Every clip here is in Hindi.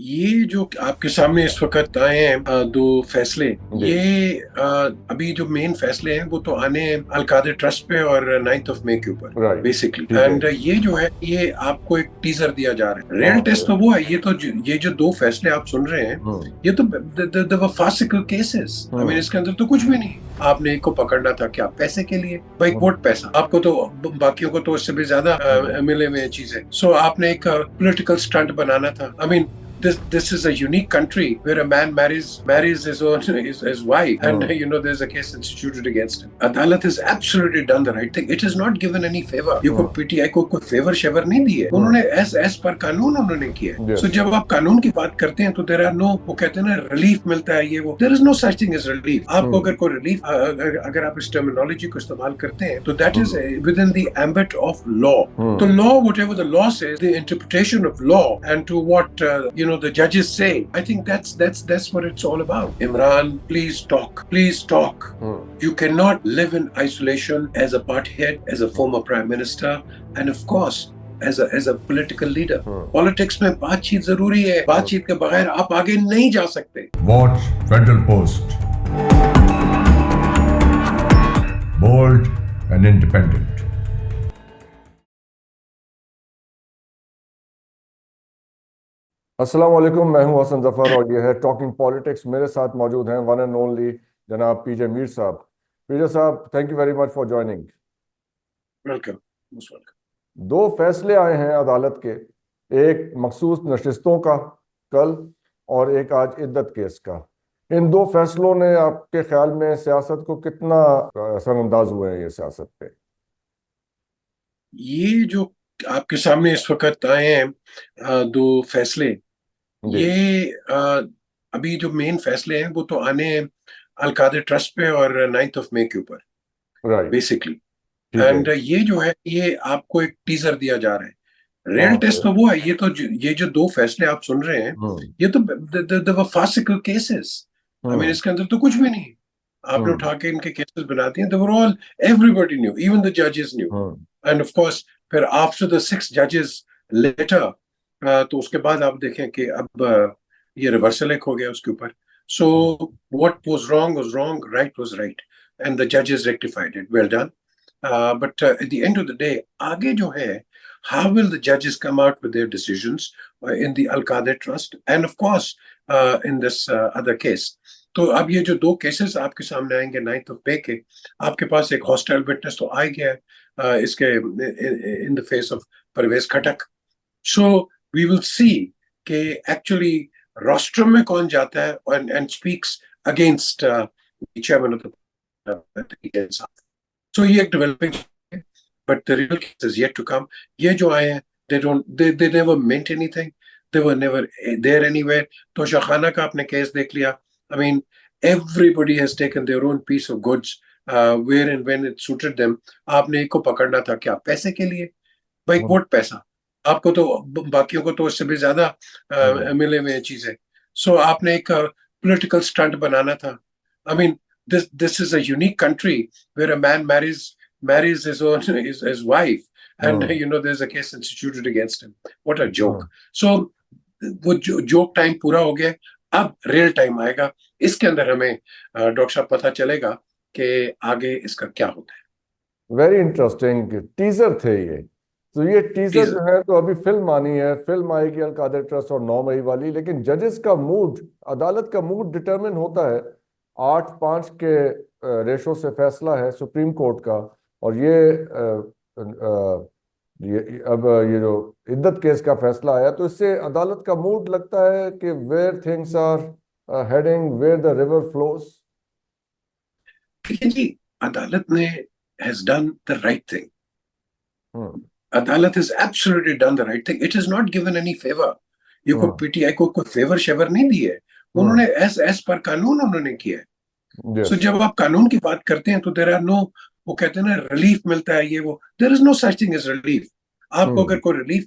ये जो आपके सामने इस वक्त आए हैं दो फैसले। जी। ये अभी जो मेन फैसले हैं वो तो आने हैं अल कादिर ट्रस्ट पे और 9th ऑफ मई के ऊपर राइट। बेसिकली। ठीक है। एंड ये जो है ये आपको एक टीजर दिया जा रहा है। Real test okay. तो वो है। ये जो दो फैसले आप सुन रहे हैं हम्म। ये तो फार्सिकल केसेस। आई मीन हम्म। इसके अंदर तो कुछ भी नहीं। आपने एक को पकड़ना था क्या पैसे के लिए? भाई हम्म। वोट पैसा आपको तो बाकियों को तो उससे भी ज्यादा हम्म। मिले हुए चीजें। सो आपने एक पॉलिटिकल स्टंट बनाना था। I mean this is a unique country where a man marries his wife, and hmm. there's a case instituted against him. Adalat has absolutely done the right thing. It has not given any favor. ये कोई हम्म। पीटीआई को कोई फेवर शेवर नहीं दी है। हम्म। उन्होंने एस पर कानून उन्होंने किया है। यस। So जब आप कानून की बात करते हैं तो देर आर नो, वो कहते हैं ना रिलीफ मिलता है, ये वो there is no such thing as relief. आपको हम्म। अगर कोई रिलीफ, अगर आप इस टर्मिनोलॉजी को इस्तेमाल करते हैं तो that is hmm. Within the ambit of law. The hmm. law, whatever the law says, the interpretation of law, and to what the judges say, I think that's what it's all about. Imran, please talk. Please talk. Hmm. You cannot live in isolation as a butthead, as a former prime minister, and of course, as a political leader. Hmm. Politics में बातचीत जरूरी है. बातचीत के बगैर आप आगे नहीं जा सकते. Watch Federal Post. Bold and independent. अस्सलाम वालेकुम, मैं हूं हसन जफर और ये है टॉकिंग पॉलिटिक्स। मेरे साथ मौजूद हैं वन एंड ओनली जनाब पीजे मीर साहब। पीजे साहब, thank you very much for joining. Welcome. Most welcome. दो फैसले आए हैं अदालत के, एक मखसूस नशिस्तों का कल और एक आज इद्दत केस का। इन दो फैसलों ने आपके ख्याल में सियासत को कितना असरअंदाज हुए हैं ये सियासत पे? ये जो आपके सामने इस वक्त आए हैं दो फैसले। जी। ये अभी जो मेन फैसले हैं वो तो आने हैं अल कादिर ट्रस्ट पे और 9th ऑफ मई के ऊपर राइट। बेसिकली। ठीक है। एंड ये जो है ये आपको एक टीजर दिया जा रहा है। Real okay. टेस्ट तो वो है। ये जो दो फैसले आप सुन रहे हैं हम्म। ये तो फार्सिकल केसेस। आई मीन हम्म। इसके अंदर तो कुछ भी नहीं। आपने हम्म। उठा के इनके केसेस बना दिए। They were all, everybody knew, even the जजेस knew. Hmm. And of course फिर आफ्टर द 6 जजेस लेटर, तो उसके बाद आप देखें कि अब ये रिवर्सल एक हो गया उसके ऊपर. So what was wrong, right was right, and the जजेस rectified it. Well done. But at the end of the day, आगे जो है, how will the judges come out with their decisions in the Al Qaeda Trust and of course in this other case? तो अब ये जो दो केसेस आपके सामने आएंगे 9th ऑफ मई के, आपके पास एक हॉस्टाइल विटनेस तो आ गया है इसके in the face of Pervez Khattak. So we will see कि एक्चुअली रोस्ट्रम में कौन जाता है and speaks against chairman of the. So ये एक developing, but the real case is yet to come. ये जो आए हैं, they never meant anything. They were never there anywhere. तो शाखाना का आपने केस देख लिया. I mean, everybody has taken their own piece of goods where and when it suited them. आपने एक को पकड़ना था क्या पैसे के लिए? भाई हम्म। वोट पैसा आपको तो बाकियों को तो उससे भी ज्यादा हम्म। मिले हुए चीजें. सो आपने एक पॉलिटिकल स्टंट बनाना था. I mean this is a unique country where a man marries his wife, and hmm. there's a case instituted against him. What a joke. Hmm. So वो जोक टाइम पूरा हो गया. अब रियल टाइम आएगा. इसके अंदर हमें डॉक्टर साहब पता चलेगा कि आगे इसका क्या होता है. वेरी इंटरेस्टिंग टीजर थे ये। तो ये टीजर प्लीज. जो है, तो अभी फिल्म आनी है, फिल्म आएगी अल कादिर ट्रस्ट और 9 मई वाली। लेकिन जजेस का मूड, अदालत का मूड डिटरमिन होता है। 8-5 के रेशो से फैसला है सुप्रीम कोर्ट का। और ये जो इद्दत केस का फैसला आया, तो इससे अदालत का मूड लगता है कि where things are heading, where the river flows. देखिए जी, अदालत ने has done the right thing. Hmm. अदालत has absolutely done the right thing. It has not given any favor. ये कोई हम्म। पीटीआई को कोई फेवर शेवर नहीं दी है. उन्होंने एस पर कानून उन्होंने किया है. So yes. जब आप कानून की बात करते हैं तो देर आर नो, वो कहते हैं ना रिलीफ मिलता है, ये वो there is no such thing as relief. आपको अगर हम्म। कोई रिलीफ,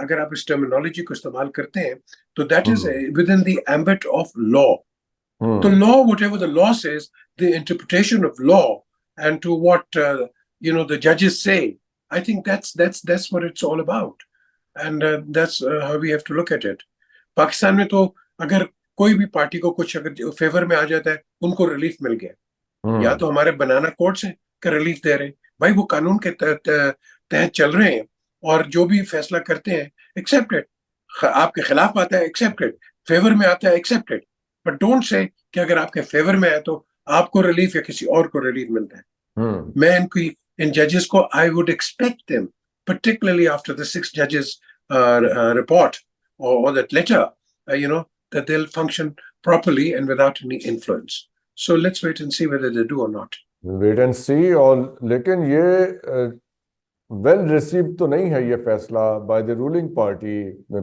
अगर आप इस टर्मिनोलॉजी को इस्तेमाल करते हैं तो that is hmm. Within the ambit of law. तो hmm. Law, whatever the law says, the interpretation of law, and to what the judges say, I think that's what it's all about. And that's how we have to look at it. Pakistan में तो अगर कोई भी पार्टी को कुछ अगर फेवर में आ जाता है, उनको रिलीफ मिल गया। या तो हमारे बनाना कोर्ट्स हैं कि रिलीफ दे रहे हैं, भाई वो कानून के तहत चल रहे हैं, और जो भी फैसला करते हैं एक्सेप्टेड। आपके खिलाफ आता है एक्सेप्टेड, फेवर में आता है एक्सेप्टेड, बट डोंट से कि अगर आपके फेवर में है तो आपको रिलीफ या किसी और को रिलीफ मिलता है। मैं इनकी इन जजेस को I would expect them, particularly after the 6 judges report or that letter, that they'll function properly and without any influence. So let's wait and see whether they do or not. Wait and see. और लेकिन ये वेल रिसीव तो नहीं है ये फैसला by the ruling party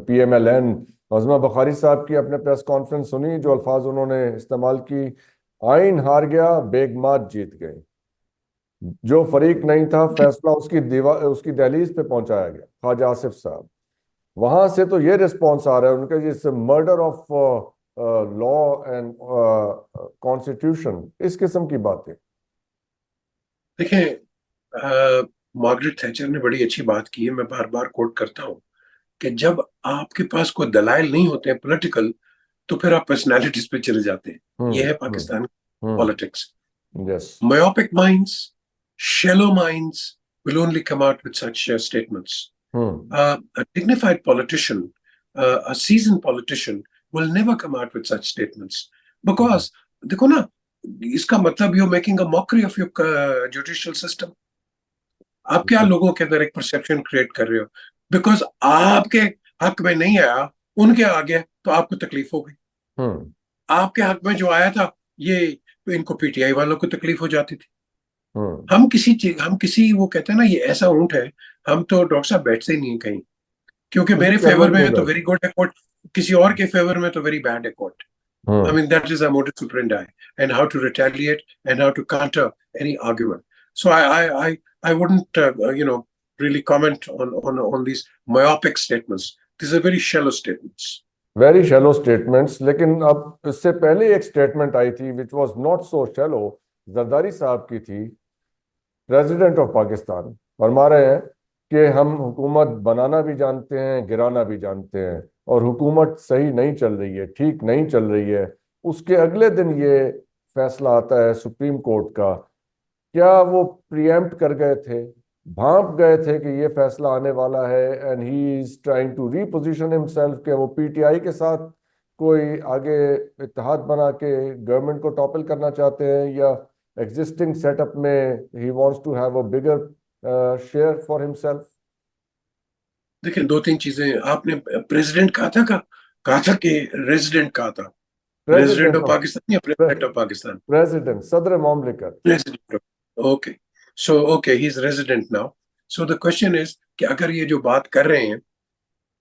PMLN। Azma Bukhari साहब की अपने प्रेस कॉन्फ्रेंस सुनी, जो अल्फाज उन्होंने इस्तेमाल की, आइन हार गया बेगमात जीत गए। जो फरीक नहीं था, फैसला उसकी दीवार उसकी दहलीज पे पहुंचाया गया, ख्वाजा आसिफ साहब। वहां से तो ये रिस्पॉन्स आ रहा है उनका, जिस murder of law and constitution, इस किस्म की बातें। देखें, मार्गरेट थैचर ने बड़ी अच्छी बात की है, मैं बार बार कोट करता हूं कि जब आपके पास कोई दलाइल नहीं होते हैं पॉलिटिकल, तो फिर आप पर्सनालिटीज पे चले जाते हैं। ये है Pakistan politics. Yes. Myopic minds, shallow minds will only come out with such statements. A dignified politician, a seasoned politician will never come out with such statements, because देखो ना, इसका मतलब you're making a mockery of your judicial system. आप क्या लोगों के अंदर एक परसेप्शन क्रिएट कर रहे हो, बिकॉज आपके हक में नहीं आया, उनके आ गया तो आपको तकलीफ हो गई। आपके हक में जो आया था, ये इनको PTI वालों को तकलीफ हो जाती थी। हम किसी वो कहते हैं ना, ये ऐसा ऊंट है, हम तो डॉक्टर साहब बैठते ही नहीं है कहीं, क्योंकि मेरे फेवर में है तो वेरी गुड है कोर्ट, किसी और के फेवर में तो वेरी बैड है court. I mean, that is a modus operandi, and how to retaliate and how to counter any argument. So I wouldn't really comment on these myopic statements. These are very shallow statements. Very shallow statements. लेकिन अब इससे पहले एक स्टेटमेंट आई थी which was not so shallow, Zardari साहब की थी। प्रेसिडेंट ऑफ पाकिस्तान फरमा रहे हैं कि हम हुकूमत बनाना भी जानते हैं, गिराना भी जानते हैं, और हुकूमत सही नहीं चल रही है, ठीक नहीं चल रही है। उसके अगले दिन ये फैसला आता है सुप्रीम कोर्ट का। क्या वो प्रीएम्प्ट कर गए थे, भांप गए थे कि ये फैसला आने वाला है, and he is trying to reposition himself, कि वो PTI के साथ कोई आगे इत्तेहाद बना के गवर्नमेंट को टॉपल करना चाहते हैं, या एग्जिस्टिंग सेटअप में ही wants to have a bigger share for himself? देखिए, 2-3 चीजें आपने प्रेसिडेंट कहा था कि रेजिडेंट कहा था। प्रेसिडेंट ऑफ पाकिस्तान या प्रेसिडेंट ऑफ पाकिस्तान? प्रेसिडेंट, सदर मुमलिकत। President. Okay, so okay, he is resident now. So the question is कि अगर ये जो बात कर रहे हैं,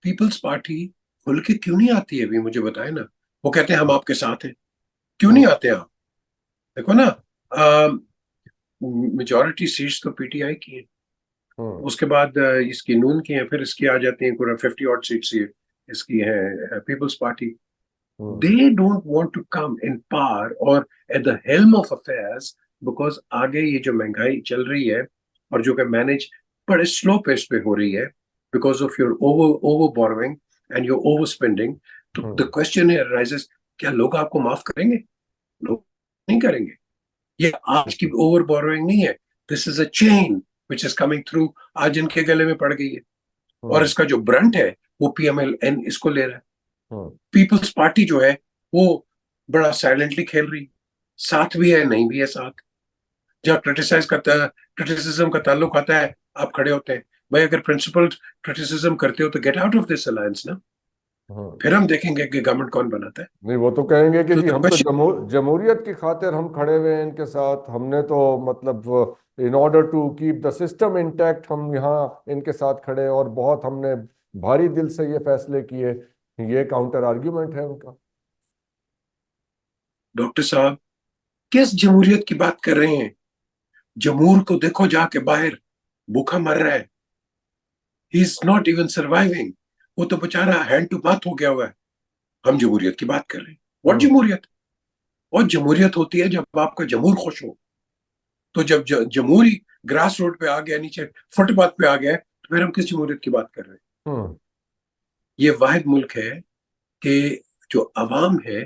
पीपल्स पार्टी खुल के क्यों नहीं आती है? अभी मुझे बताए ना। वो कहते हैं हम आपके साथ हैं, क्यों नहीं आते आप? देखो ना, मेजॉरिटी सीट्स तो PTI की है, उसके बाद इसकी नून की है, फिर इसकी आ जाती है पूरा 50 ऑड सीट्स इसकी है people's party. They don't want to come in power और at the helm of affairs, because आगे ये जो महंगाई चल रही है और जो कि मैनेज बड़े स्लो पेस पे हो रही है because of your over borrowing and your over spending. तो द क्वेश्चन राइजेस, क्या लोग आपको माफ करेंगे? लोग नहीं करेंगे। ये आज की ओवर बोरोइंग नहीं है, this is a chain which is coming through, आज इनके गले में पड़ गई है, और इसका जो ब्रंट है वो PMLN इसको ले रहा है। पीपल्स पार्टी जो है वो बड़ा साइलेंटली खेल रही, साथ भी है नहीं भी है साथ। जहाँ क्रिटिसिज्म का ताल्लुक आता है, आप खड़े होते हैं। भाई अगर प्रिंसिपल क्रिटिसिज्म करते हो तो get out of this alliance ना, फिर हम देखेंगे कि गवर्नमेंट कौन बनाता है। नहीं, वो तो कहेंगे कि जी हम तो जमहूरियत की खातिर हम खड़े हुए हैं इनके साथ, हमने तो मतलब in order to keep the system intact हम यहाँ इनके साथ खड़े, और बहुत हमने भारी दिल से ये फैसले किए। ये काउंटर आर्ग्यूमेंट है उनका। डॉक्टर साहब किस जमहूरियत की बात कर रहे हैं? जमहूर को देखो जाके बाहर, भूखा मर रहा है, he is not even surviving. वो तो बेचारा हैंड टू माउथ हो गया हुआ है। हम जमहूरियत की बात कर रहे हैं। व्हाट जमहूरियत? और जमहूरियत होती है जब आपका जमहूर खुश हो। तो जब जमहूरी ग्रास रोड पे आ गया, नीचे फुटपाथ पे आ गया, तो फिर हम किस जमहूरियत की बात कर रहे हैं? ये वाहिद मुल्क है कि जो अवाम है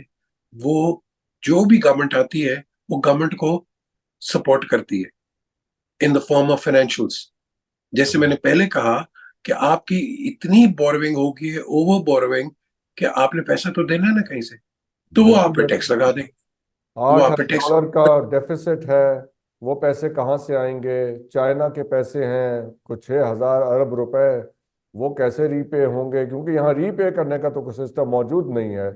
वो जो भी गवर्नमेंट आती है वो गवर्नमेंट को सपोर्ट करती है in the form of financials. जैसे मैंने पहले कहा कि आपकी इतनी बोरोइंग होगी, ओवर बोरोइंग, कि आपने पैसा तो देना है ना कहीं से, तो वो आप बिल्कुल पे बिल्कुल। टैक्स लगा दें। वो आठ आप पे अरब टैक्स, डॉलर का डेफिसिट है, वो पैसे कहाँ से आएंगे? चाइना के पैसे हैं कुछ 6,000 अरब रुपए, वो कैसे रीपे होंगे? क्योंकि यहाँ रीपे करने का तो कोई सिस्टम मौजूद नहीं है।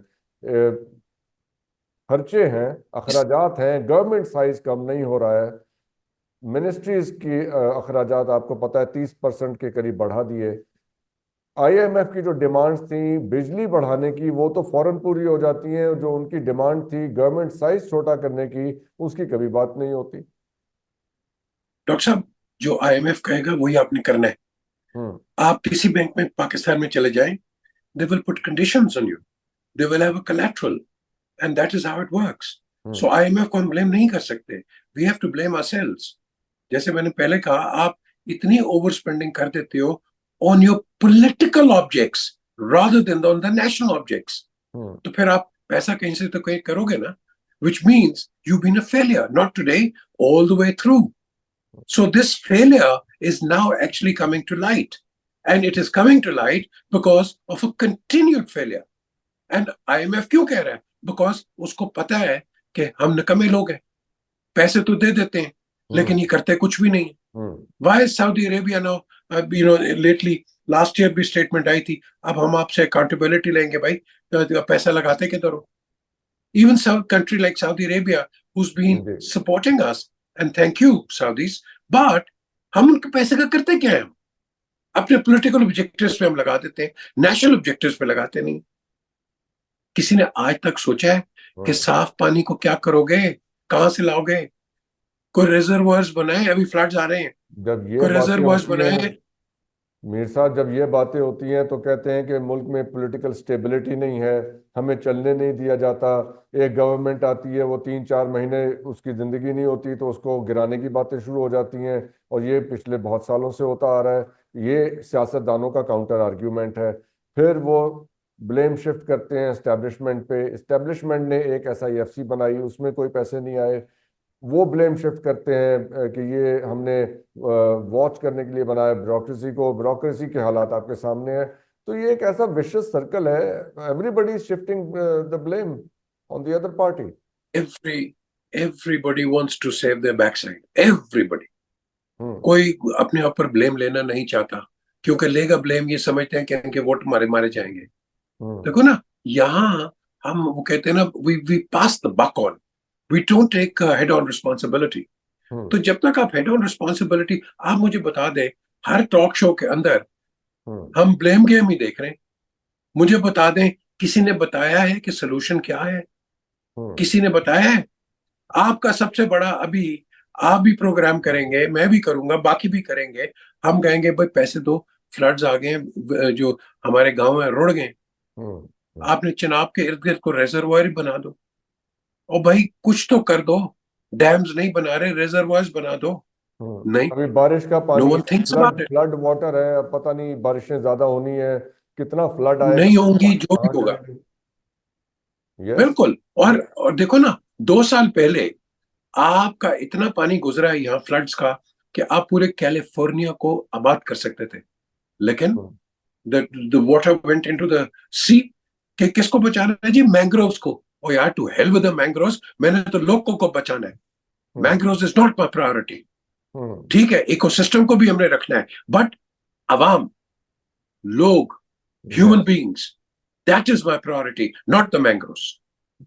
खर्चे हैं, अखराजात हैं, गवर्नमेंट साइज कम नहीं हो रहा है। मिनिस्ट्रीज की अखराजात आपको पता है 30% के करीब बढ़ा दिए। आईएमएफ की जो डिमांड्स थी बिजली बढ़ाने की, वो तो फौरन पूरी हो जाती हैं। जो उनकी डिमांड थी गवर्नमेंट साइज छोटा करने की, उसकी कभी बात नहीं होती। डॉक्टर साहब, जो आईएमएफ कहेगा वही आपने करना है। हम्म आप किसी बैंक में पाकिस्तान में चले जाएं, they will put conditions on you, they will have a collateral, and that is how it works. Hmm so IMF को हम ब्लेम नहीं कर सकते, we have to blame ourselves. जैसे मैंने पहले कहा, आप इतनी ओवर स्पेंडिंग कर देते हो on your political objects rather than on the national objects, hmm तो फिर आप पैसा कहीं से तो कहीं करोगे ना, which means you've been a failure, not today, all the way through. So this failure is now actually coming to light. And it is coming to light because of a continued failure. And IMF क्यों कह रहा है? Because उसको पता है कि हम निकम्मे लोग हैं, पैसे तो दे देते हैं हम्म लेकिन ये करते कुछ भी नहीं। हम्म Why is Saudi Arabia now, lately, last year भी स्टेटमेंट आई थी, अब हम आपसे अकाउंटेबिलिटी लेंगे भाई, तो पैसा लगाते किधर हो? Even some country like Saudi Arabia, who's been ji supporting us, and thank you, Saudis, but हम उनके पैसे का करते क्या है? हम अपने पॉलिटिकल ऑब्जेक्टिव्स पे हम लगा देते हैं, नेशनल ऑब्जेक्टिव्स पे लगाते नहीं। किसी ने आज तक सोचा है कि हम्म साफ पानी को क्या करोगे, कहां से लाओगे? कोई रिजर्वायर्स बनाए, अभी फ्लड्स आ रहे हैं, जब ये कोई बातें रिजर्वायर्स होती हैं बनाए। मीर साहब, जब ये बातें होती हैं तो कहते हैं कि मुल्क में पॉलिटिकल स्टेबिलिटी नहीं है, हमें चलने नहीं दिया जाता। एक गवर्नमेंट आती है, वो 3-4 महीने उसकी ज़िंदगी नहीं होती तो उसको गिराने की बातें शुरू हो जाती हैं। और ये पिछले बहुत सालों से होता आ रहा है। ये सियासतदानों का काउंटर आर्ग्यूमेंट है। फिर वो ब्लेम शिफ्ट करते हैं एस्टेब्लिशमेंट पे। एस्टेब्लिशमेंट ने एक SIFC बनाई, उसमें कोई पैसे नहीं आए। वो ब्लेम शिफ्ट करते हैं कि ये हमने वॉच करने के लिए बनाया ब्यूरोक्रेसी को। ब्यूरोक्रेसी के हालात आपके सामने है। तो ये एक ऐसा विशियस सर्कल है, everybody is shifting the blame on the other party. Everybody wants to save their backside, everybody. हम्म कोई अपने ऊपर ब्लेम लेना नहीं चाहता, क्योंकि लेगा ब्लेम ये समझते हैं कि इनके वोट मारे मारे जाएंगे। हम्म देखो ना, यहाँ हम वो कहते हैं ना, we pass the buck on, we don't take head on responsibility. Hmm तो जब तक आप हेड ऑन रिस्पॉन्सिबिलिटी, आप मुझे बता दें, हर टॉक शो के अंदर हम्म हम ब्लेम गेम ही देख रहे हैं। मुझे बता दें, किसी ने बताया है कि सोल्यूशन क्या है? हम्म किसी ने बताया है? आपका सबसे बड़ा अभी, आप भी प्रोग्राम करेंगे, मैं भी करूंगा, बाकी भी करेंगे, हम कहेंगे भाई पैसे दो, फ्लड्स आ गए, जो हमारे गांव में रुड़ गए, हम्म आपने चिनाब के इर्द गिर्द को रिजर्वायर बना दो, और भाई कुछ तो कर दो। डैम्स नहीं बना रहे, रिजर्वायर्स बना दो। नहीं, अभी बारिश का नो पानी वन है, thinks flood about it. Flood water है। अब पता नहीं बारिशें ज्यादा होनी है, कितना फ्लड आएगा, नहीं होंगी, जो भी कहाँ होगा। जाएगी? यस। बिल्कुल। और देखो ना, 2 साल पहले आपका इतना पानी गुजरा है यहाँ फ्लड्स का कि आप पूरे कैलिफोर्निया को आबाद कर सकते थे, लेकिन the water went into the sea। कि किसको बचाना है जी? मैंग्रोव्स को। ओ यार, to hell with the mangroves, मैंने तो लोगों को बचाना है। Mangroves is not my priority. ठीक है, इकोसिस्टम को भी हमने रखना है, बट अवाम, लोग, human beings, that is my priority, not the mangroves.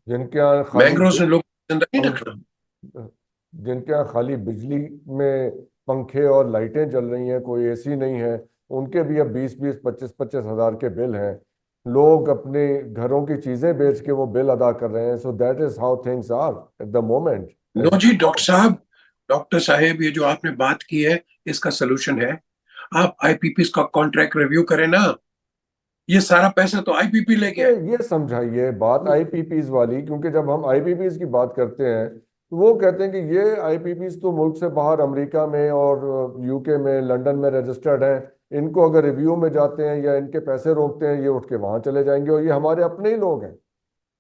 जिनके यहाँ खाली मैंग्रोव्स ने लोग जिंदा नहीं रखना। जिनके यहाँ खाली बिजली में पंखे और लाइटें चल रही हैं, कोई एसी नहीं है, उनके भी अब 20-20, 25-25 हजार के बिल हैं। लोग अपने घरों की चीजें बेच के वो बिल अदा कर रहे हैं। So that is how things are at the moment. No जी डॉक्टर साहब, डॉक्टर साहेब, ये जो आपने बात की है, इसका सोल्यूशन है, आप आईपीपी का कॉन्ट्रैक्ट रिव्यू करें ना। ये सारा पैसा तो आईपीपी ले गया है। ये समझाइए बात आईपीपीज वाली, क्योंकि जब हम आईपीपीज की बात करते हैं तो वो कहते हैं कि ये आईपीपीज तो मुल्क से बाहर अमेरिका में और यूके में, लंदन में रजिस्टर्ड हैं, इनको अगर रिव्यू में जाते हैं या इनके पैसे रोकते हैं, ये उठ के वहां चले जाएंगे, और ये हमारे अपने ही लोग हैं,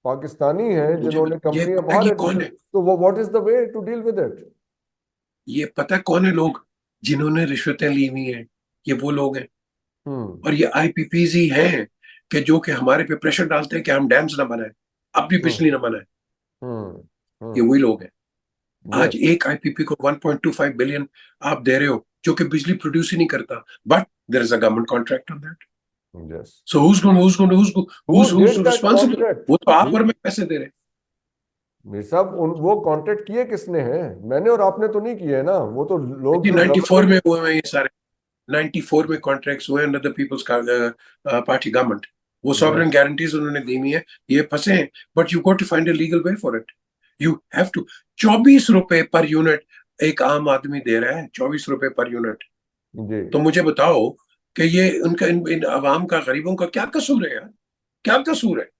पाकिस्तानी हैं मुझे जिन्होंने ये कंपनियां पता है बाहर कि कौन रजिस्टर। है, तो वो what is the way to deal with it? ये पता है कौन है लोग जिन्होंने रिश्वतें ली हुई हैं, ये वो लोग हैं। हम्म। और ये आईपीपीज ही हैं कि जो कि हमारे पे प्रेशर डालते हैं कि हम डैम्स ना बनाए, अपनी हम्म। बिजली ना बनाए। हम्म। ये वही लोग हैं। आज यस। एक आईपीपी को 1.25 बिलियन आप दे रहे हो, जो कि बिजली प्रोड्यूस ही नहीं करता, but there is a government contract on that. Yes. So who who's did that responsible? Contract? वो तो आप और मैं पैसे दे रहे हैं। मेरे साहब, वो कॉन्ट्रैक्ट किए किसने हैं? मैंने और आपने तो नहीं किए है ना, वो तो लोग जी जो 94 गवर्नमेंट। में हुए हैं ये सारे, 94 में कॉन्ट्रैक्ट्स हुए under the Peoples Party government. वो सॉवरेन यस। गारंटीज उन्होंने दी हुई है, ये फंसे हैं, but you got to find a legal way for it. You have to. 24 रुपए पर यूनिट एक आम आदमी दे रहा है, 24 रुपए पर यूनिट। जी। तो मुझे बताओ कि ये उनका इन अवाम का, गरीबों का क्या कसूर है यार? क्या कसूर है?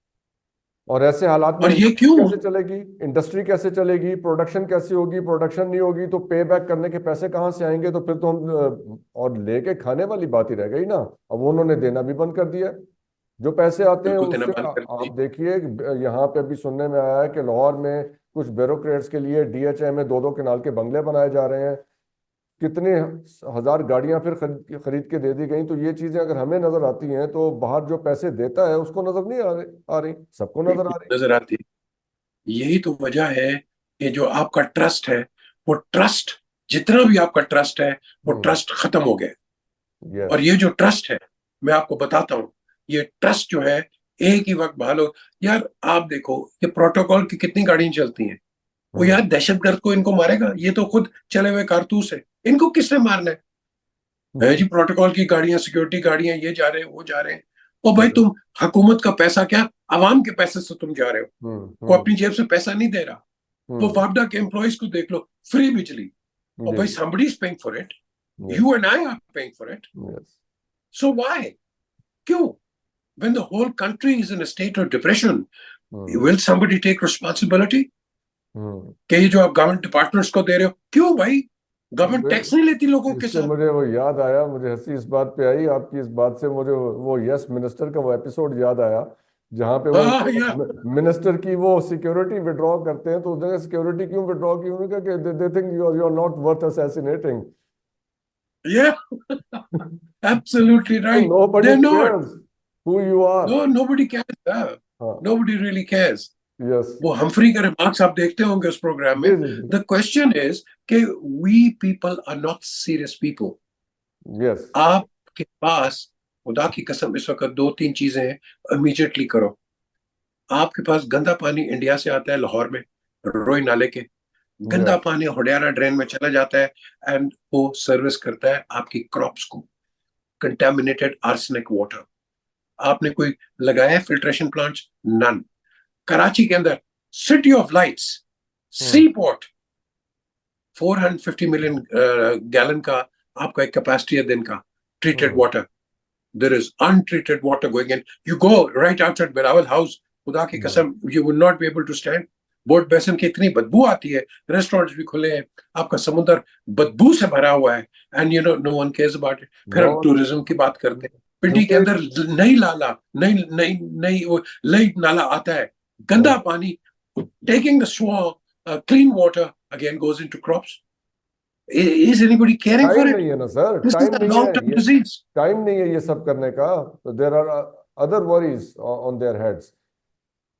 और ऐसे हालात में और ये इंडस्ट्री क्यों? कैसे चलेगी? इंडस्ट्री कैसे चलेगी? प्रोडक्शन कैसे होगी? प्रोडक्शन नहीं होगी तो पे बैक करने के पैसे कहाँ से आएंगे? तो फिर तो हम और लेके खाने वाली बात ही रह गई ना। अब उन्होंने देना भी बंद कर दिया। जो पैसे आते हैं बिल्कुल देना उससे बंद कर आप दीजिए। देखिए, यहाँ पे अभी सुनने में आया है कि लाहौर में कुछ ब्यूरोक्रेट्स के लिए डीएचए में दो दो कनाल के बंगले बनाए जा रहे हैं। कितने हजार गाड़ियां फिर खरीद खरीद के दे दी गई। तो ये चीजें अगर हमें नजर आती हैं तो बाहर जो पैसे देता है उसको नजर नहीं आ रही, सबको नजर आ बिल्कुल रही। नजर आती है। यही तो वजह है कि जो आपका ट्रस्ट है, वो ट्रस्ट, जितना भी आपका ट्रस्ट है, वो हम्म। ट्रस्ट खत्म हो गया। यस। और ये जो ट्रस्ट है, मैं आपको बताता हूँ, ये ट्रस्ट जो है, एक ही वक्त बहाल हो। यार आप देखो, ये प्रोटोकॉल की कितनी गाड़ियां चलती हैं। वो हम्म। यार दहशतगर्द को इनको मारेगा? ये तो खुद चले हुए कारतूस है, इनको किसने मारना है जी? प्रोटोकॉल की गाड़ियां, सिक्योरिटी गाड़ियां, ये जा रहे हैं, वो जा रहे हैं। ओ भाई, तुम हुकूमत का पैसा क्या, आवाम के पैसे से तुम जा रहे हो। हम्म। को हम्म। अपनी जेब से पैसा नहीं दे रहा। वो हम्म। वापडा के एम्प्लॉयज को देख लो, फ्री बिजली। और जी। भाई somebody is paying for it, yes. you and I are paying for it. Yes. So why? क्यों? When the whole country is in a state of depression, hmm. will somebody take responsibility? हम्म। कि ये जो आप गवर्नमेंट डिपार्टमेंट्स को दे रहे हो, क्यों भाई? गवर्नमेंट वे- टैक्स नहीं लेती लोगों के इससे साथ? मुझे वो याद आया, मुझे हंसी इस बात पे आई आपकी इस बात से, मुझे वो यस मिनिस्टर का वो एपिसोड याद आया जहाँ पे वो हाँ यार, मिनिस्टर की वो सिक्योरिटी विड्रॉ करते हैं। तो उस जगह सिक्योरिटी क्यों विड्रॉ की? उन्होंने कहा कि they think you are not worth assassinating. yeah, absolutely right. Nobody They're not. Cares who you are. No, nobody cares. हाँ। Nobody really cares. यस। वो हम्फ्री के रिमार्क्स आप देखते होंगे उस प्रोग्राम जी में। जी जी। द क्वेश्चन इज कि we people are not serious people. Yes. आपके पास, खुदा की कसम, इस वक्त दो तीन चीजें हैं, इमीडिएटली करो। आपके पास गंदा पानी इंडिया से आता है, लाहौर में रोई नाले के गंदा यस। पानी होडियारा ड्रेन में चला जाता है, एंड वो सर्विस करता है आपकी क्रॉप्स को, कंटेमिनेटेड आर्सेनिक वाटर। आपने कोई लगाया है फिल्ट्रेशन प्लांट्स? नन। कराची के अंदर, city of lights, sea port, 450 million gallon का आपका एक कैपेसिटी है दिन का, treated water. There is untreated water going in. You go right outside Bilawal House, खुदा की कसम, you will not be able to stand. Boat basin की इतनी बदबू आती है, रेस्टोरेंट्स भी खुले हैं, आपका समुद्र बदबू से भरा हुआ है, and you know no one cares about it. फिर नो। हम टूरिज्म की बात करते हैं। पिंडी के क्योंकि अंदर नई लाला, नई नई नई वो लई नाला आता है, गंदा पानी, taking the clean water again goes into crops. Is anybody caring for time it? नहीं है ना sir, This is time a नहीं है long-term ये। disease. टाइम नहीं है ये सब करने का। तो there are other worries on their heads.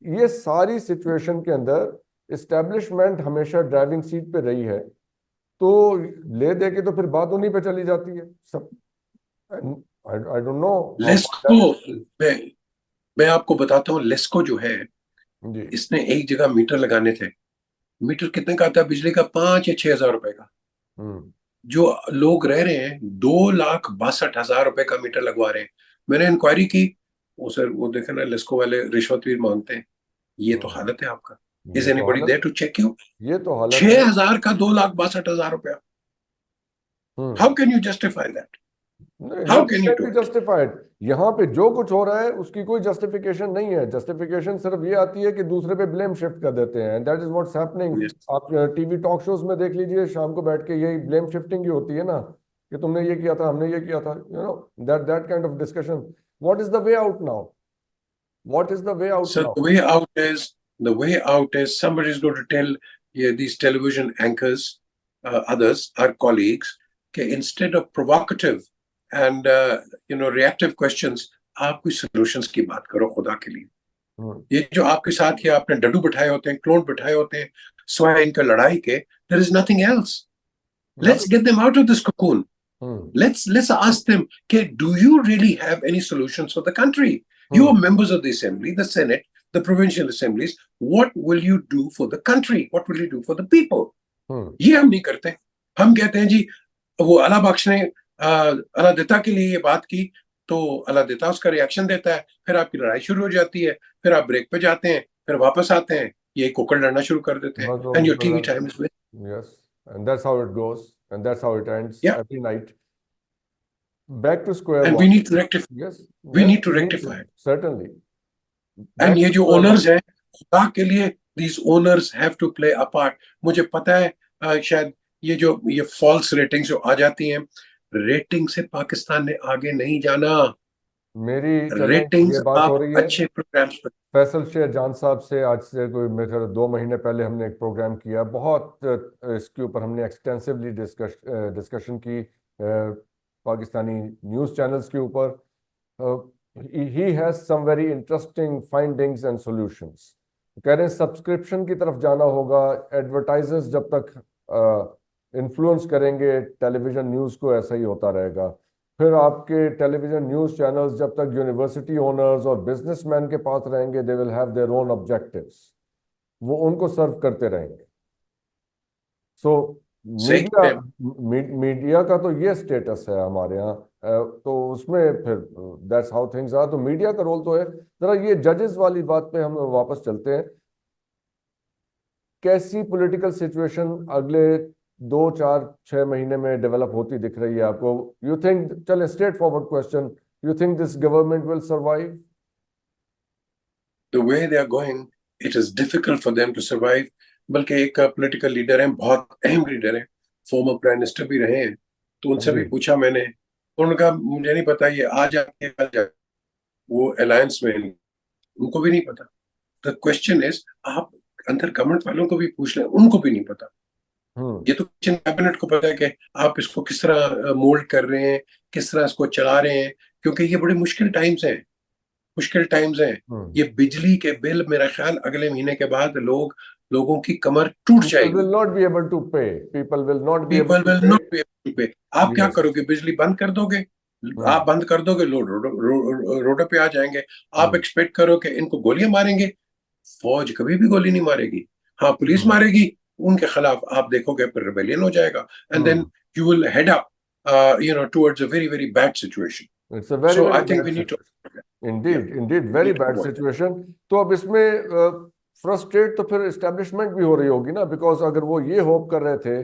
ये सारी सिचुएशन के अंदर इस्टेब्लिशमेंट हमेशा ड्राइविंग सीट पे रही है। तो ले दे के तो फिर बात उन्हीं पे चली जाती है सब। I don't know how LESCO, मैं मैं आपको बताता हूँ, लेस्को जो है, जी। इसने एक जगह मीटर लगाने थे। मीटर कितने का आता है बिजली का? 5 या 6 हजार रुपए का। हम्म। जो लोग रह रहे हैं, 2,62,000 रुपए का मीटर लगवा रहे हैं। मैंने इंक्वायरी की, वो सर वो देखे ना, लेस्को वाले रिश्वत भी मांगते हैं। ये तो हालत है आपका। इज ये तो एनीबडी देयर हालत टू चेक यू? ये तो हालत है। 6,000 का 2,62,000 रुपया। Hmm. How can you justify that? How can nothing you can do be it? Justified. यहाँ पे जो कुछ हो रहा है उसकी कोई जस्टिफिकेशन नहीं है। जस्टिफिकेशन सिर्फ ये आती है कि दूसरे पे ब्लेम शिफ्ट कर देते हैं, that is what's happening. Yes. आप टीवी टॉक शोज में देख लीजिए, शाम को बैठ के यही ब्लेम शिफ्टिंग ही होती है ना, कि तुमने ये किया था, हमने ये किया था, that kind of discussion. What is the way out now? What is the way out So now? the way out is somebody is going to tell these television anchors, others, our colleagues, that instead of provocative and reactive questions, आप कोई solutions की बात करो खुदा के लिए. ये जो आपके साथ ये आपने डड्डू बिठाए होते हैं, क्लोन बिठाए होते हैं, स्वयं इनका लड़ाई के, there is nothing else. Let's get them out of this cocoon. Let's ask them, okay, do you really have any solutions for the country? You are members of the assembly, the Senate, the provincial assemblies. What will you do for the country? What will you do for the people? ये हम नहीं करते. हम कहते हैं जी वो अल्लाह बख्श ने अल्लाह देता के लिए ये बात की, तो अल्लाह देता उसका रिएक्शन देता है, फिर आपकी लड़ाई शुरू हो जाती है, फिर आप ब्रेक पे जाते हैं, फिर वापस आते हैं, ये कोकड़ लड़ना शुरू कर देते हैं. And your TV time is with. Yes, and that's how it goes, and that's how it ends every night. Back to square one. And we need to rectify. Yes, we need to rectify it. Certainly. And ये जो owners हैं, खुदा के लिए, these owners have to play a part. मुझे पता है शायद ये false ratings जो आ जाती हैं, रेटिंग से पाकिस्तान ने आगे नहीं जाना. मेरी रेटिंग्स ये बात हो रही है अच्छे प्रोग्राम्स पर. फैसल शेर जान साहब से आज से कोई मेरे ख्याल 2 महीने पहले हमने एक प्रोग्राम किया, बहुत इसके ऊपर हमने एक्सटेंसिवली डिस्कशन की पाकिस्तानी न्यूज़ चैनल्स के ऊपर. He has some very interesting findings and solutions. कह रहे हैं सब्सक्रिप्शन की तरफ जाना होगा. एडवर्टाइजर्स जब तक इन्फ्लुएंस करेंगे टेलीविज़न न्यूज़ को, ऐसा ही होता रहेगा. फिर आपके टेलीविज़न न्यूज़ चैनल्स जब तक यूनिवर्सिटी ओनर्स और बिजनेसमैन के पास रहेंगे, दे will have their own objectives, वो उनको सर्व करते रहेंगे. सो मीडिया का तो ये स्टेटस है हमारे यहाँ, तो उसमें फिर दैट्स हाउ थिंग्स आर. तो मीडिया का रोल तो है. जरा ये जजेस वाली बात पे हम वापस चलते हैं. कैसी पॉलिटिकल सिचुएशन अगले 2-4-6 महीने में डेवलप होती दिख रही है आपको? यू थिंक, चले straight forward question, you think this government will survive? The way they are going, it is difficult for them to survive. बल्कि एक पॉलिटिकल लीडर हैं, बहुत अहम लीडर हैं, फॉर्मर प्राइम मिनिस्टर भी रहे हैं, तो उनसे भी पूछा मैंने, उन्होंने कहा मुझे नहीं पता, ये आ जाए कल जाए वो अलायंस में, उनको भी नहीं पता. द क्वेश्चन इज, आप अंदर गवर्नमेंट वालों को भी पूछ लें, उनको भी नहीं पता. ये तो किचन कैबिनेट को पता है कि आप इसको किस तरह मोल्ड कर रहे हैं, किस तरह इसको चला रहे हैं, क्योंकि ये बड़े मुश्किल टाइम्स हैं. ये बिजली के बिल मेरा ख्याल अगले महीने के बाद लोगों की कमर टूट जाएगी. People will not be able to pay. People will not be able to pay. आप क्या करोगे? बिजली बंद कर दोगे? आप बंद कर दोगे, लोग रोडों पे आ जाएंगे. आप एक्सपेक्ट करो कि इनको गोलियां मारेंगे? फौज कभी भी गोली नहीं मारेगी. हाँ, पुलिस मारेगी, उनके खिलाफ आप देखोगे फिर रिबेलियन हो जाएगा, and then you will head up towards a very very bad situation. It's a very, so very I think bad we need to indeed very bad situation. तो अब इसमें फ्रस्ट्रेट तो फिर एस्टेब्लिशमेंट भी हो रही होगी ना, बिकॉज अगर वो ये होप कर रहे थे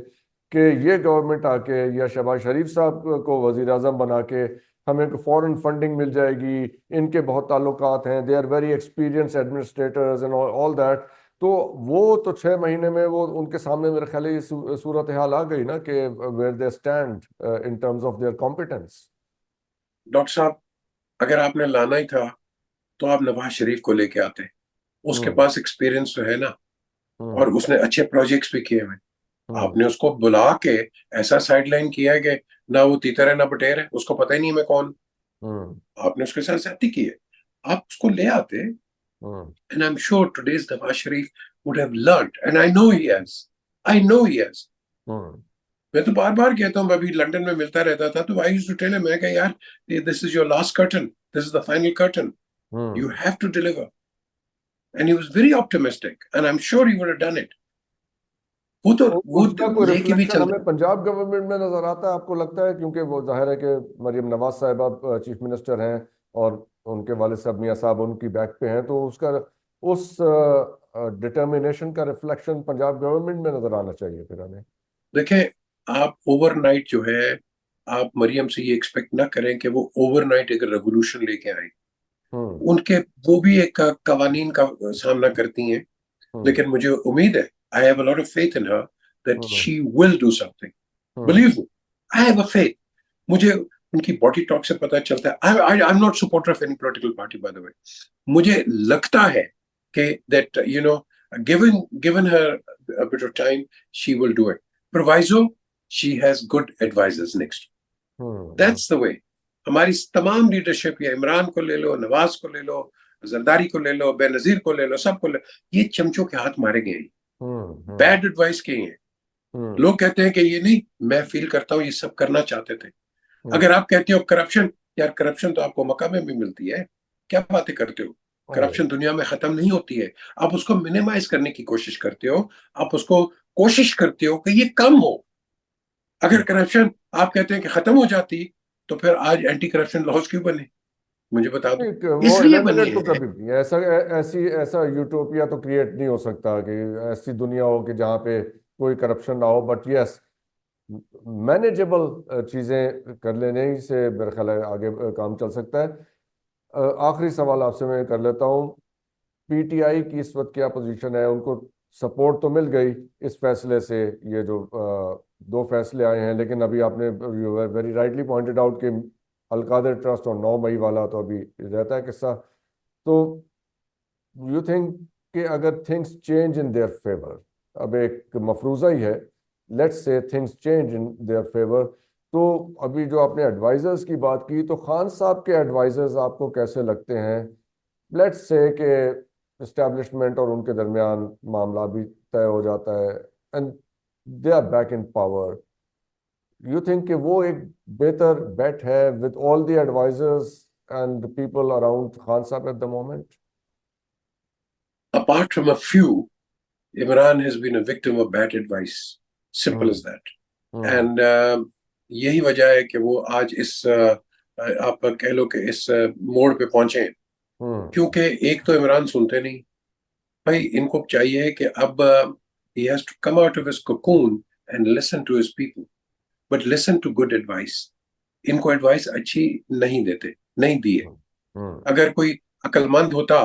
कि ये गवर्नमेंट आके या शहबाज शरीफ साहब को वजीर आजम बना के हमें फॉरेन फंडिंग मिल जाएगी, इनके बहुत ताल्लुकात हैं, they are very experience administrators and all that, तो वो तो 6 महीने में वो उनके सामने मेरे ख्याल ये सूरत हाल आ गई ना कि where they stand in terms of their competence. Doctor साहब, अगर आपने लाना ही था तो आप नवाज शरीफ को लेके आते. उसके पास एक्सपीरियंस तो है ना, और उसने अच्छे प्रोजेक्ट्स भी किए हुए. आपने उसको बुला के ऐसा साइडलाइन किया है कि ना वो तीतर है ना बटेर है, उसको पता ही नहीं मैं कौन. आपने उसके साथ ज्यादती की है. आप उसको ले आते, and I'm sure today's Nawaz Sharif would have learned, and I know he has. मैं तो बार बार कहता हूँ, मैं अभी लंदन में मिलता रहता था, तो I used to tell him, मैं कहा यार, this is your last curtain, this is the final curtain, you have to deliver. And he was very optimistic, and I'm sure he would have done it. वो लेके भी चलता हमें पंजाब गवर्नमेंट में नजर आता है, आपको लगता है? क्योंकि वो जाहिर है कि मरियम नवाज साहिबा चीफ मिनिस्टर हैं और उनके वालिद साहब मियां साहब उनकी बैक पे हैं, तो उसका उस डिटर्मिनेशन का रिफ्लेक्शन पंजाब गवर्नमेंट में नजर आना चाहिए फिर हमें. देखें, आप ओवरनाइट जो है, आप मरियम से ये एक्सपेक्ट ना करें कि वो ओवरनाइट एक रेवोल्यूशन लेके आए. उनके वो भी एक कवानीन का सामना करती हैं, लेकिन मुझे उम्मीद है, I have a lot of faith in her that she will do something. Believe me, I have a faith. मुझे उनकी बॉडी टॉक से पता चलता है। I am not supporter of any political party by the way. मुझे लगता है कि that you know given her a bit of time she will do it. Proviso she has good advisers next. That's the way. हमारी तमाम लीडरशिप, या इमरान को ले लो, नवाज को ले लो, जरदारी को ले लो, बेनजीर को ले लो, सबको ले, ये चमचों के हाथ मारे गए हैं, बैड एडवाइस के हैं। लोग कहते हैं कि ये नहीं, मैं फील करता हूँ ये सब करना चाहते थे। अगर आप कहते हो करप्शन, यार करप्शन तो आपको मक्का में भी मिलती है, क्या बातें करते हो? करप्शन दुनिया में खत्म नहीं होती है। आप उसको मिनिमाइज करने की कोशिश करते हो, आप उसको कोशिश करते हो कि ये कम हो। अगर करप्शन आप कहते हैं कि खत्म हो जाती, तो फिर आज एंटी करप्शन लॉज क्यों बने? मुझे बता दो। इसलिए बनी तो है। कभी भी ऐसा यूटोपिया तो क्रिएट नहीं हो सकता कि ऐसी दुनिया हो कि जहाँ पे कोई करप्शन ना हो, बट यस मैनेजेबल चीजें कर लेने से मेरे ख्याल है आगे काम चल सकता है। आखिरी सवाल आपसे मैं कर लेता हूँ, पीटीआई की इस वक्त क्या पोजीशन है? उनको सपोर्ट तो मिल गई इस फैसले से, ये जो दो फैसले आए हैं, लेकिन अभी आपने वेरी राइटली पॉइंटेड आउट कि अलकादर ट्रस्ट और 9 मई वाला तो अभी रहता है किस्सा। तो यू थिंक कि अगर things change in their favour, अब एक मफरूज़ा ही है, let's say things change in their favour, तो अभी जो आपने एडवाइजर्स की बात की, तो खान साहब के एडवाइजर्स आपको कैसे लगते हैं? लेट्स से कि इस्टेब्लिशमेंट और उनके दरमियान मामला भी तय हो जाता है and they are back in power, you think कि वो एक बेहतर बेट है with all the advisers and people around Khan sahab at the moment? Apart from a few, Imran has been a victim of bad advice. Simple as that. And यही वजह है कि वो आज इस आप कह लो कि इस मोड़ पे पहुंचे हैं। क्योंकि एक तो इमरान सुनते नहीं भाई, इनको चाहिए कि अब he has to come out of his cocoon and listen to his people, but listen to good advice. इनको एडवाइस अच्छी नहीं देते, नहीं दी है। अगर कोई अक्लमंद होता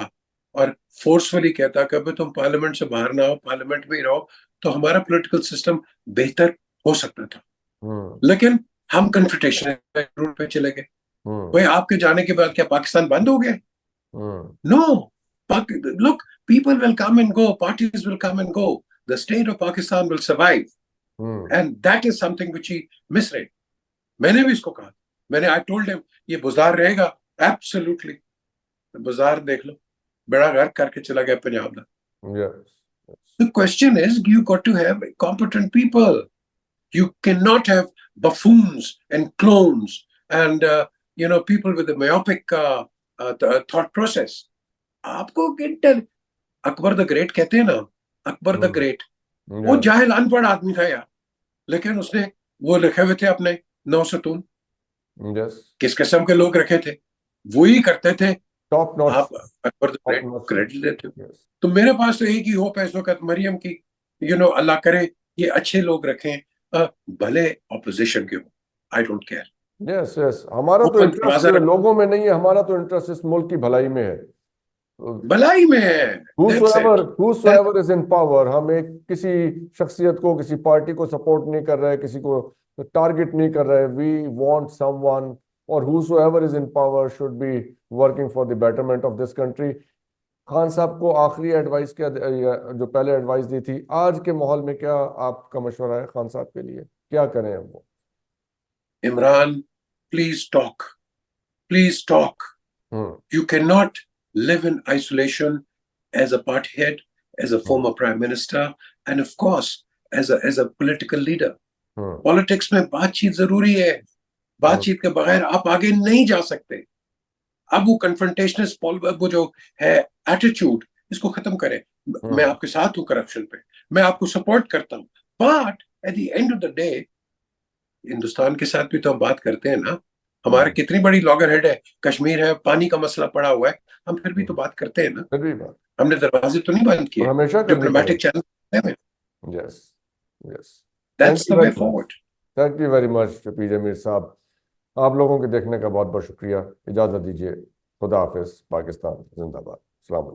और फोर्सफुली कहता कि अबे तुम पार्लियामेंट से बाहर ना हो, पार्लियामेंट में ही रहो, तो हमारा पॉलिटिकल सिस्टम बेहतर हो सकता था। लेकिन हम कन्फ्रंटेशन रूट पे चले गए। भाई आपके जाने के बाद क्या पाकिस्तान बंद हो गया? No, look, people will come and go, parties will come and go, the state of Pakistan will survive, and that is something which he misread. मैंने भी इसको कहा, मैंने I told him ये बाजार रहेगा, absolutely बाजार देख लो, बड़ा गर्क करके चला गया पंजाब दा। The question is, you got to have competent people. You cannot have buffoons and clones and people with a myopic thought process. आपको अकबर द ग्रेट कहते हैं ना, अकबर द ग्रेट, वो जाहिल अनपढ़ आदमी था यार, लेकिन उसने वो लिखे हुए थे अपने 9 सतून। किस किस्म के लोग रखे थे, वो ही करते थे। Top notch. आप अकबर द ग्रेट क्रेडिट देते हो। तो मेरे पास तो एक ही होप है इस वक्त मरियम की, अल्लाह करे ये अच्छे लोग रखें, भले ऑपोजिशन के हो, आई डोंट केयर। यस हमारा तो इंटरेस्ट लोगों में नहीं है, हमारा तो इंटरेस्ट इस मुल्क की भलाई में है, भलाई में है। Whosoever is in power, हम एक किसी शख्सियत को, किसी पार्टी को सपोर्ट नहीं कर रहे, किसी को टारगेट नहीं कर रहे। We want someone, और whosoever is in power should be working for the betterment of this country. Khan साहब को आखिरी एडवाइस क्या, जो पहले एडवाइस दी थी, आज के माहौल में क्या आपका मशवरा है खान साहब के लिए, क्या करें हम वो? Imran, please talk. You cannot live in isolation as a party head, as a former prime minister, and of course as a political leader. Politics में बातचीत जरूरी है, बातचीत के बगैर आप आगे नहीं जा सकते। अब वो कन्फ्रंटेशनिस्ट वो जो है एटीट्यूड, इसको खत्म करें। मैं आपके साथ हूँ करप्शन पे, मैं आपको सपोर्ट करता हूँ, but at the end of the day Hindustan के साथ भी तो हम बात करते हैं ना। हमारे कितनी बड़ी लॉगर हेड है, कश्मीर है, पानी का मसला पड़ा हुआ है, हम फिर भी तो बात करते हैं ना। हमने दरवाजे तो नहीं बंद किए, हमेशा diplomatic channel. Yes that's the way forward. Thank you very much PJ Mir sahab, आप लोगों के देखने का बहुत बहुत शुक्रिया। इजाजत दीजिए, खुदा हाफिज, पाकिस्तान जिंदाबाद, अस्सलाम वालेकुम।